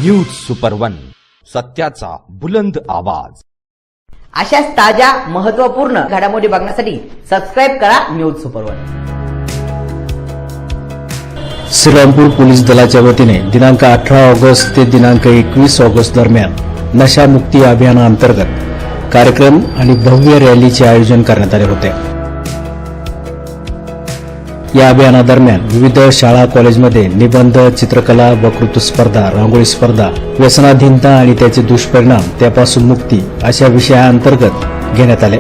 News super one, सत्याचा बुलंद आवाज। अशाच ताज्या महत्त्वपूर्ण घडामोडी बघण्यासाठी सबस्क्राइब करा news super one. Shrirampur police दलाच्या वतीने दिनांक 18 ऑगस्ट ते दिनांक 21 ऑगस्ट दरम्यान नशामुक्ती अभियानाअंतर्गत कार्यक्रम आणि भव्य रॅलीचे आयोजन करण्यात आले होते। या अभियानादरम्यान विविध शाळा कॉलेजमध्ये निबंध, चित्रकला, वक्तृत्व स्पर्धा, रांगोळी स्पर्धा, व्यसनाधीनता आणि त्याचे दुष्परिणाम त्यापासून मुक्ती अशा विषयाअंतर्गत घेण्यात आले।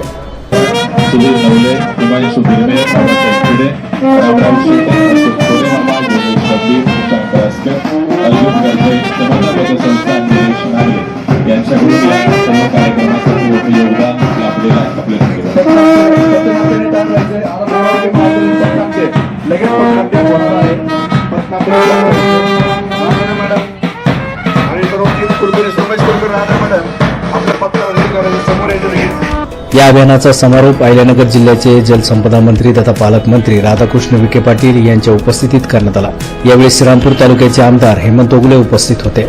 या अभियानाचा समारोप अहिल्यानगर जिल्ह्याचे जलसंपदा मंत्री तथा पालकमंत्री राधाकृष्ण विखे पाटील यांच्या उपस्थितीत करण्यात आला। यावेळी श्रीरामपूर तालुक्याचे आमदार हेमंत ओगले उपस्थित होते।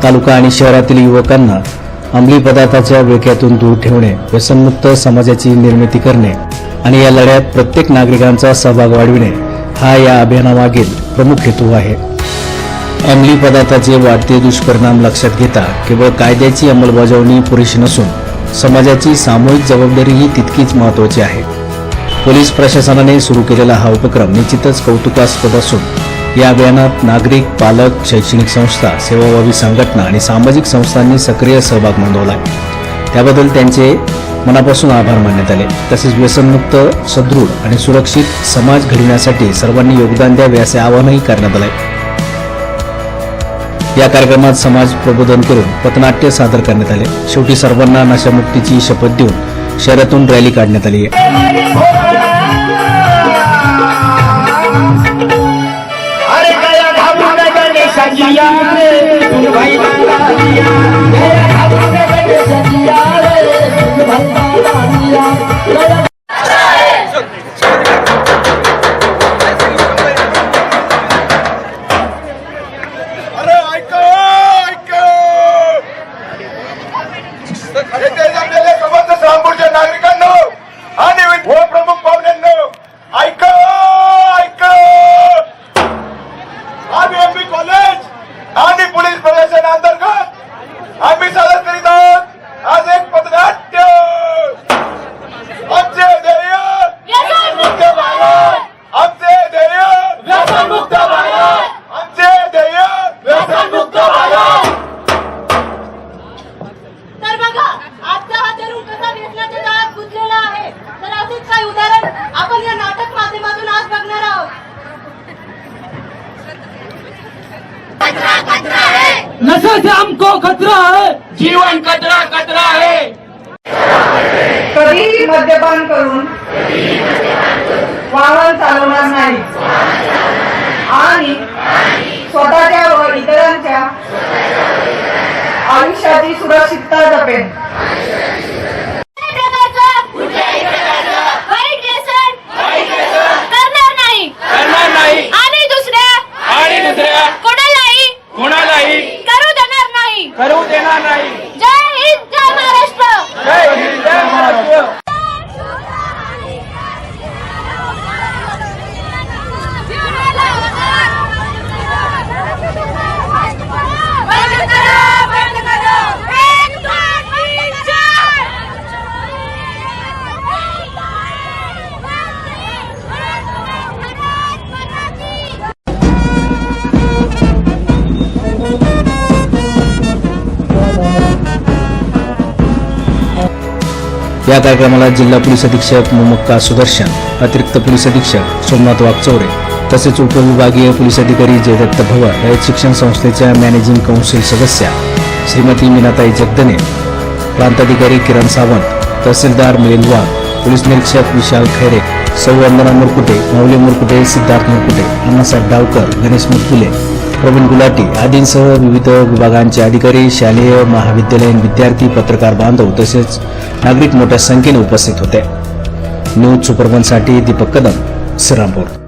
तालुका आणि शहरातील युवकांना अंमली पदार्थाच्या विळख्यातून दूर ठेवणे, व्यसनमुक्त समाजाची निर्मिती करणे आणि या लढ्यात प्रत्येक नागरिकांचा सहभाग वाढविणे हा या अभियानामागील प्रमुख हेतू आहे। अंमली पदार्थाचे वाढते दुष्परिणाम लक्षात घेता केवळ कायद्याची अंमलबजावणी पुरेशी नसून समाजाची सामूहिक जबाबदारीही तितकीच महत्त्वाची आहे। पोलीस प्रशासनाने सुरू केलेला हा उपक्रम निश्चितच कौतुकास्पद असून या अभियानात नागरिक, पालक, शैक्षणिक संस्था, सेवाभावी संघटना आणि सामाजिक संस्थांनी सक्रिय सहभाग नोंदवला। त्याबद्दल त्यांचे मनापासून आभार मानण्यात आले। तसेच व्यसनमुक्त, सदृढ आणि सुरक्षित समाज घडविण्यासाठी सर्वांनी योगदान द्यावे असे आवाहनही करण्यात आले। या कार्यक्रमात समाज प्रबोधन करून पथनाट्य सादर करण्यात आले। शेवटी सर्वांना नशामुक्तीची शपथ देऊन शहरातून रॅली काढण्यात आली आहे। नशे से हमको खतरा है, जीवन खतरा खतरा है। कधीही मद्यपान करून वाहन चालवणार नाही आणि स्वतःच्या व इतरांच्या आयुष्याची सुरक्षितता जपेन। करू देणार नाही। जय हिंद, जय महाराष्ट्र। जय हिंद, जय महाराष्ट्र। या कार्यक्रमाला जिल्हा पोलीस अधीक्षक मुमक्का सुदर्शन, अतिरिक्त पोलीस अधीक्षक सोमनाथ वागचौरे तसेच उपविभागीय पोलीस अधिकारी जयदत्त भवर, रयत शिक्षण संस्थेच्या मॅनेजिंग काउन्सिल सदस्या श्रीमती मीनाताई जगदने, प्रांताधिकारी किरण सावंत, तहसीलदार मिलिंद वाघ, पोलीस निरीक्षक विशाल खैरे, सौ वंदना मुरकुटे, माऊली मुरकुटे, सिद्धार्थ मुरकुटे, अण्णासाहेब डावकर, गणेश मुरकुले, प्रवीण गुलाटी आदींसह विविध विभागांचे अधिकारी, शालेय महाविद्यालयीन विद्यार्थी, पत्रकार बांधव तसेच नागरिक मोठ्या संख्येने उपस्थित होते। न्यूज सुपर वन साठी दीपक कदम, श्रीरामपूर।